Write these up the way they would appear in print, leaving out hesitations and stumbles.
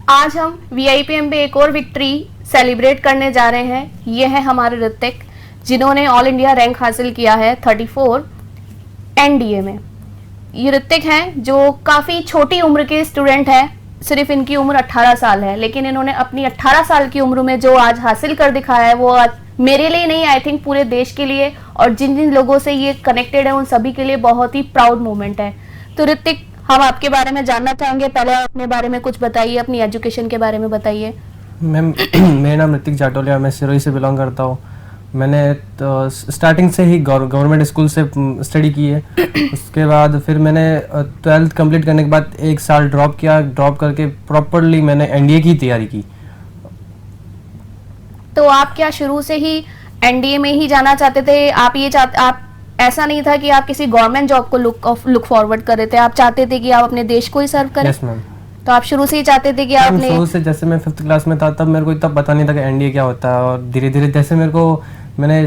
आज हम वीआईपीएम पे एक और विक्ट्री सेलिब्रेट करने जा रहे हैं। ये है हमारे ऋतिक, जिन्होंने ऑल इंडिया रैंक हासिल किया है 34 एनडीए में। ये ऋतिक हैं जो काफ़ी छोटी उम्र के स्टूडेंट हैं, सिर्फ इनकी उम्र 18 साल है, लेकिन इन्होंने अपनी 18 साल की उम्र में जो आज हासिल कर दिखाया है वो आज मेरे लिए नहीं, आई थिंक पूरे देश के लिए और जिन जिन लोगों से ये कनेक्टेड है उन सभी के लिए बहुत ही प्राउड मोमेंट है। तो ऋतिक, हम आपके बारे में जानना चाहेंगे। पहले अपने बारे में कुछ बताइए, अपनी एजुकेशन के बारे में बताइए। मैम मेरा नाम ऋतिक जाटोलिया, मैं सिरोही से बिलोंग करता हूँ। मैंने तो स्टार्टिंग से ही गवर्नमेंट स्कूल से स्टडी की है। उसके बाद फिर मैंने 12th कंप्लीट करने के बाद एक साल ड्रॉप किया। ड्रॉप करके प्रॉपरली मैंने एनडीए की तैयारी की। तो आप क्या शुरू से ही एनडीए में ही जाना चाहते थे? आप ऐसा नहीं था कि आप किसी गवर्नमेंट जॉब को लुक फॉरवर्ड कर रहे थे, आप चाहते थे कि आप अपने देश को ही सर्व करें? Yes ma'am. तो आप शुरू से ही चाहते थे कि आप अपने शुरू से, जैसे मैं 5th क्लास में था तब मेरे को इतना पता नहीं था कि एनडीए क्या होता है, और धीरे धीरे जैसे मैंने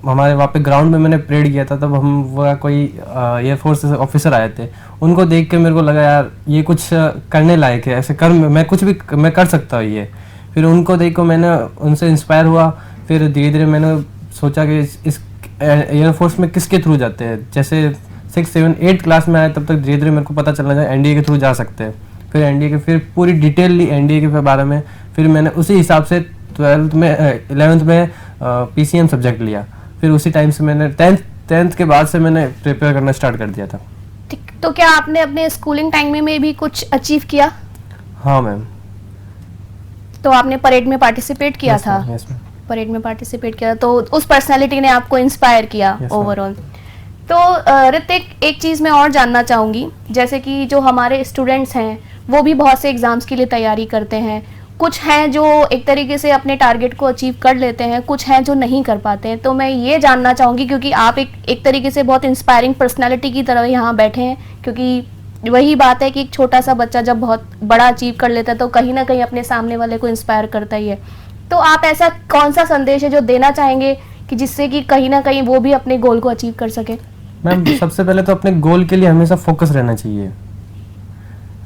हमारे वहाँ पे ग्राउंड में मैंने परेड किया था, तब हम वो कोई एयरफोर्स ऑफिसर आए थे, उनको देख के मेरे को लगा यार ये कुछ करने लायक है, ऐसे मैं कुछ भी मैं कर सकता हूँ ये। फिर उनको देख कर मैंने उनसे इंस्पायर हुआ। फिर धीरे धीरे मैंने सोचा कि इस एयरफोर्स में किसके थ्रू जाते हैं। जैसे 6, 7, 8 क्लास में आए तब तक धीरे धीरे मेरे को पता चलना चाहिए एनडीए के थ्रू जा सकते हैं। फिर एनडीए के फिर पूरी डिटेल ली एनडीए के बारे में। फिर मैंने उसी हिसाब से 11th में पीसीएम सब्जेक्ट लिया। फिर उसी टाइम से मैंने 10th के बाद से मैंने प्रिपेयर करना स्टार्ट कर दिया था। ठीक, तो क्या आपने अपने स्कूलिंग टाइम में भी कुछ अचीव किया? हाँ मैम। तो आपने परेड में पार्टिसिपेट किया था? Yes ma'am. परेड में पार्टिसिपेट किया, तो उस पर्सनालिटी ने आपको इंस्पायर किया ओवरऑल। तो ऋतिक, एक चीज़ मैं और जानना चाहूँगी, जैसे कि जो हमारे स्टूडेंट्स हैं वो भी बहुत से एग्ज़ाम्स के लिए तैयारी करते हैं। कुछ हैं जो एक तरीके से अपने टारगेट को अचीव कर लेते हैं, कुछ हैं जो नहीं कर पाते हैं। तो मैं ये जानना चाहूँगी, क्योंकि आप एक तरीके से बहुत इंस्पायरिंग पर्सनैलिटी की तरह यहाँ बैठे हैं, क्योंकि वही बात है कि एक छोटा सा बच्चा जब बहुत बड़ा अचीव कर लेता है तो कहीं ना कहीं अपने सामने वाले को इंस्पायर करता ही है। तो आप ऐसा कौन सा संदेश है जो देना चाहेंगे कि जिससे कि कहीं ना कहीं वो भी अपने गोल को अचीव कर सके? मैम सबसे पहले तो अपने गोल के लिए हमेशा फोकस रहना चाहिए।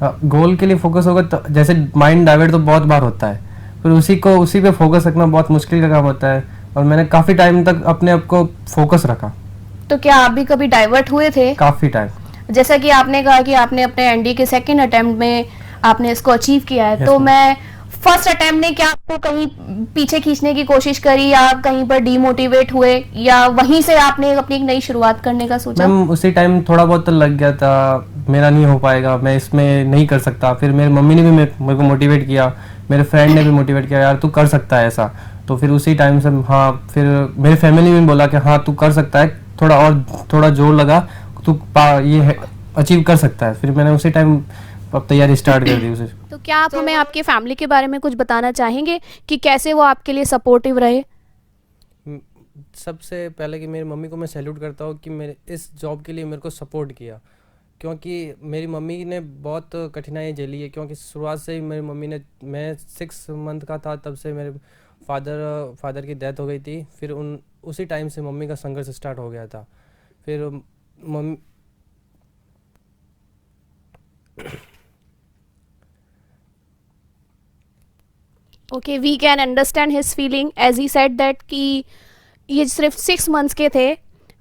गोल के लिए फोकस होगा तो जैसे माइंड डाइवर्ट तो बहुत बार होता है, फिर उसी पे फोकस रखना बहुत मुश्किल का काम होता है, और मैंने काफ़ी टाइम तक अपने आप को फोकस रखा। तो क्या आप भी कभी डाइवर्ट हुए थे? काफ़ी टाइम। जैसा कि आपने कहा कि आपने अपने एनडीए के सेकंड अटेम्प्ट में आपने इसको अचीव किया है, Yes, तो ma'am. मैं फर्स्ट अटेम्प्ट ने क्या आपको कहीं पीछे खींचने की कोशिश करी, या आप कहीं पर डीमोटिवेट हुए, या वहीं से आपने अपनी एक नई शुरुआत करने का सोचा? मैम उसी टाइम थोड़ा बहुत तो लग गया था, मेरा नहीं हो पाएगा, मैं इसमें नहीं कर सकता। फिर मेरी मम्मी ने भी मेरे को मोटिवेट किया, मेरे फ्रेंड ने भी मोटिवेट किया, यार तू कर सकता है ऐसा। तो फिर उसी टाइम से हाँ, फिर मेरे फैमिली ने भी बोला कि हाँ तू कर सकता है, थोड़ा जोर लगा, तू ये अचीव कर सकता है। फिर मैंने उसी टाइम अब तैयारी स्टार्ट कर दी उसे। तो क्या आप हमें आपके फैमिली के बारे में कुछ बताना चाहेंगे कि कैसे वो आपके लिए सपोर्टिव रहे? सबसे पहले कि मेरी मम्मी को मैं सैल्यूट करता हूँ कि मेरे इस जॉब के लिए मेरे को सपोर्ट किया, क्योंकि मेरी मम्मी ने बहुत कठिनाइयाँ झेली है। क्योंकि शुरुआत से ही मेरी मम्मी ने, मैं 6 मंथ का था तब से मेरे फादर की डेथ हो गई थी। फिर उसी टाइम से मम्मी का संघर्ष स्टार्ट हो गया था। फिर mummy okay, we can understand his feeling as he said that कि ये सिर्फ 6 मंथ्स के थे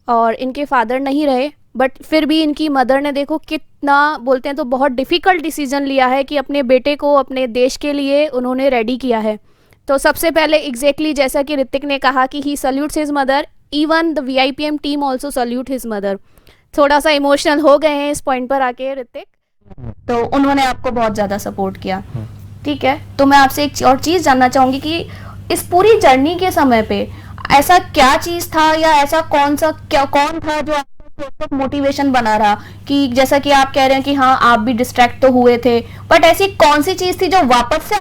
और इनके फादर नहीं रहे, बट फिर भी इनकी मदर ने देखो कितना, बोलते हैं तो बहुत डिफ़िकल्ट डिसीजन लिया है कि अपने बेटे को अपने देश के लिए उन्होंने रेडी किया है। तो सबसे पहले एग्जैक्टली जैसा कि ऋतिक ने कहा कि he salutes his mother, even the VIPM team also salute his mother. थोड़ा सा इमोशनल हो गए हैं इस पॉइंट पर आके ऋतिक, तो उन्होंने आपको बहुत ज़्यादा सपोर्ट किया। ठीक है, तो मैं आपसे एक और चीज़ जानना चाहूँगी कि इस पूरी जर्नी के समय पे ऐसा क्या चीज़ था, या ऐसा कौन था जो आपको मोटिवेशन बना रहा, कि जैसा कि आप कह रहे हैं कि हाँ आप भी डिस्ट्रैक्ट तो हुए थे, बट ऐसी कौन सी चीज़ थी जो वापस से?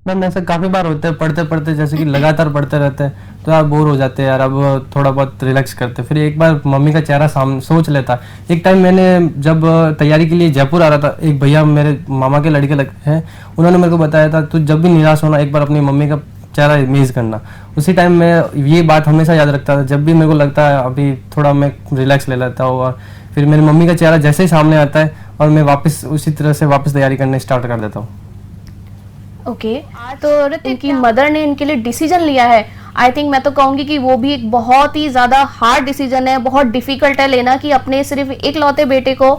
मैम ऐसा काफ़ी बार होता है, पढ़ते पढ़ते जैसे कि लगातार पढ़ते रहते हैं तो यार बोर हो जाते हैं यार, अब थोड़ा बहुत रिलैक्स करते। फिर एक बार मम्मी का चेहरा सामने सोच लेता। एक टाइम मैंने जब तैयारी के लिए जयपुर आ रहा था, एक भैया मेरे मामा के लड़के हैं, उन्होंने मेरे को बताया था तू जब भी निराश होना एक बार अपनी मम्मी का चेहरा इमेज करना। उसी टाइम मैं ये बात हमेशा याद रखता था, जब भी मेरे को लगता है अभी थोड़ा मैं रिलैक्स ले लेता हूँ, और फिर मेरी मम्मी का चेहरा जैसे ही सामने आता है और मैं वापस उसी तरह से वापस तैयारी करने स्टार्ट कर देता हूँ। ओके तो ऋतिक की मदर ने इनके लिए डिसीजन लिया है, आई थिंक मैं तो कहूंगी कि वो भी एक बहुत ही ज्यादा हार्ड डिसीजन है, बहुत डिफिकल्ट है लेना कि अपने सिर्फ इकलौते बेटे को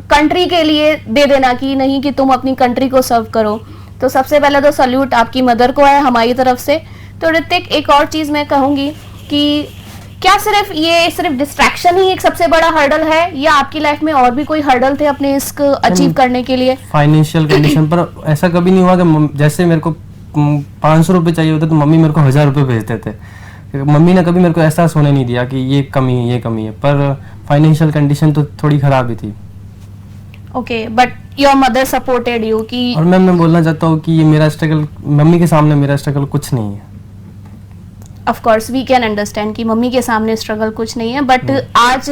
कंट्री के लिए दे देना कि नहीं कि तुम अपनी कंट्री को सर्व करो। तो सबसे पहले तो सल्यूट आपकी मदर को है हमारी तरफ से। तो ऋतिक एक और चीज मैं कहूंगी कि क्या सिर्फ डिस्ट्रैक्शन ही एक सबसे बड़ा हर्डल है या आपकी लाइफ में और भी कोई हर्डल थे अपने इसको अचीव करने के लिए? फाइनेंशियल कंडीशन पर ऐसा कभी नहीं हुआ कि जैसे मेरे को 500 रुपये चाहिए होते तो मम्मी मेरे को 1000 रुपये भेजते थे। मम्मी ने कभी मेरे को एहसास होने नहीं दिया कि ये कमी है ये कमी है, पर फाइनेंशियल कंडीशन तो थोड़ी खराब ही थी। Okay but your mother supported you कि। और मैं बोलना चाहता हूँ कि ये मेरा स्ट्रगल, मम्मी के सामने मेरा स्ट्रगल कुछ नहीं है। Of course we can understand कि मम्मी के सामने स्ट्रगल कुछ नहीं है, बट आज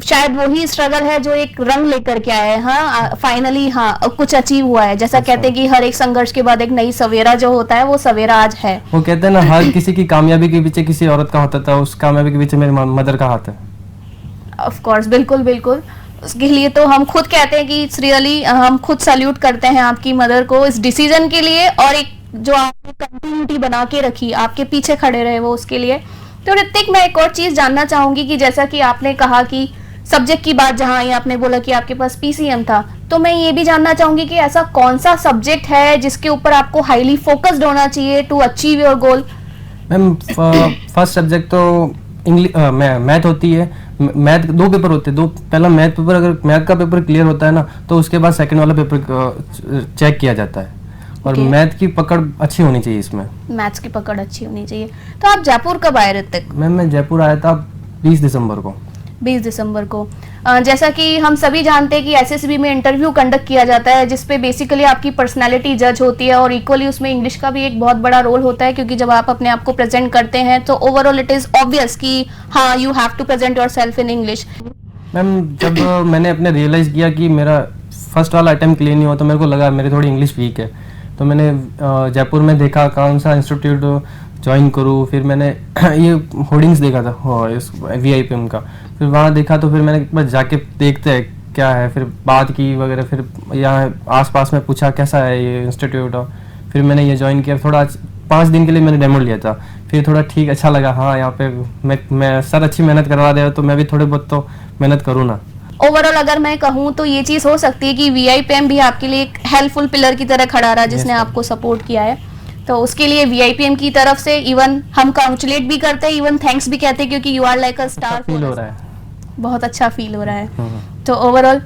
शायद वही स्ट्रगल है जो एक रंग लेकर के आया है। हाँ फाइनली हाँ कुछ अचीव हुआ है, जैसा कहते हैं कि हर एक संघर्ष के बाद एक नई सवेरा जो होता है वो सवेरा आज है। वो कहते हैं ना हर किसी की कामयाबी के पीछे किसी औरत का होता था, उस कामयाबी के पीछे मेरी मदर का हाथ है। ऑफ कोर्स बिल्कुल बिल्कुल, उसके लिए तो हम खुद कहते हैं कि रियली हम खुद सल्यूट करते हैं आपकी मदर को इस डिसीजन के लिए, और एक जो आपने कंटिन्यूटी बना के रखी, आपके पीछे खड़े रहे वो उसके लिए। तो ऋतिक मैं एक और चीज जानना चाहूंगी कि जैसा कि आपने कहा कि सब्जेक्ट की बात जहां आई, आपने बोला कि आपके पास पीसीएम था, तो मैं ये भी जानना चाहूंगी कि ऐसा कौन सा सब्जेक्ट है जिसके ऊपर आपको हाईली फोकस्ड होना चाहिए to achieve your goal? Ma'am first subject तो इंग्लिश मैथ होती है। मैथ 2 पेपर होते हैं, पहला मैथ पेपर, अगर मैथ का पेपर क्लियर होता है ना तो उसके बाद सेकंड वाला पेपर चेक किया जाता है। और मैथ की पकड़ अच्छी होनी चाहिए इसमें, मैथ्स की पकड़ अच्छी होनी चाहिए। तो आप जयपुर कब आए ऋतिक? मैम मैं जयपुर आया था 20 दिसंबर को। 20 दिसंबर को। जैसा कि हम सभी जानते हैं कि एसएसबी में इंटरव्यू कंडक्ट किया जाता है जिसपे बेसिकली आपकी पर्सनालिटी जज होती है, और इक्वली उसमें इंग्लिश का भी एक बहुत बड़ा रोल होता है, क्योंकि जब आप अपने आप को प्रेजेंट करते हैं तो ओवरऑल इट इज ऑब्वियस कि हाँ you have to present yourself in English. Ma'am जब मैंने अपने रियलाइज किया कि मेरा फर्स्ट वाला अटेम्प्ट क्लियर नहीं हुआ तो मेरे को लगा मेरी थोड़ी इंग्लिश वीक है, तो मैंने जयपुर में देखा कौन सा इंस्टीट्यूट ज्वाइन करूँ। फिर मैंने ये होर्डिंग्स देखा था इस VIPM का, फिर वहाँ देखा तो फिर मैंने एक बार जाके देखते हैं क्या है, फिर बात की वगैरह, फिर यहाँ आसपास में पूछा कैसा है ये इंस्टीट्यूट, और फिर मैंने ये ज्वाइन किया। थोड़ा 5 दिन के लिए मैंने डेमो लिया था, फिर थोड़ा ठीक अच्छा लगा, हाँ यहाँ पे मैं सर अच्छी मेहनत करवा रहे हो तो मैं भी थोड़े बहुत तो मेहनत करूँ ना। ओवरऑल अगर मैं कहूँ तो ये चीज हो सकती है कि VIPM भी आपके लिए एक हेल्पफुल पिलर की तरह खड़ा रहा जिसने आपको सपोर्ट किया है, तो उसके लिए VIPM की तरफ से इवन हम कांग्रेचुलेट भी करते हैं, इवन थैंक्स भी कहते हैं, क्योंकि you are like a star. Feel हो रहा है, बहुत अच्छा फील हो रहा है। तो ओवरऑल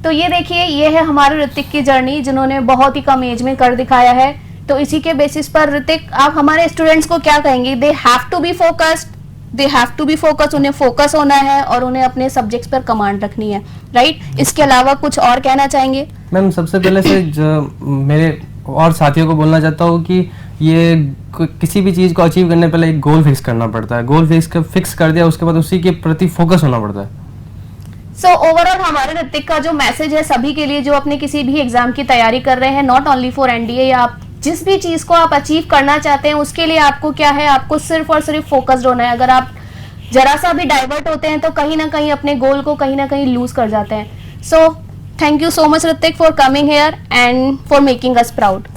तो ये देखिए ये है हमारे ऋतिक की जर्नी जिन्होंने बहुत ही कम एज में कर दिखाया है। तो इसी के बेसिस पर ऋतिक आप हमारे स्टूडेंट्स को क्या कहेंगे? They have to be focused, उन्हें फोकस होना है और उन्हें अपने सब्जेक्ट्स पर कमांड रखनी है, राइट? इसके अलावा कुछ और कहना चाहेंगे? मैम सबसे पहले से मेरे और साथियों को बोलना चाहता हूँ कि ये किसी भी चीज़ को अचीव करने पहले एक गोल फिक्स करना पड़ता है, गोल फिक्स कर दिया उसके बाद उसी के प्रति फोकस होना पड़ता है। सो ओवरऑल हमारे ऋतिक का जो मैसेज है सभी के लिए जो अपने किसी भी एग्जाम की तैयारी कर रहे हैं, नॉट ओनली फॉर NDA, या आप जिस भी चीज को आप अचीव करना चाहते हैं उसके लिए आपको क्या है, आपको सिर्फ और सिर्फ फोकस्ड होना है। अगर आप जरा सा भी डाइवर्ट होते हैं तो कहीं ना कहीं अपने गोल को कहीं ना कहीं लूज कर जाते हैं। So thank you so much Hrithik for coming here and for making us proud.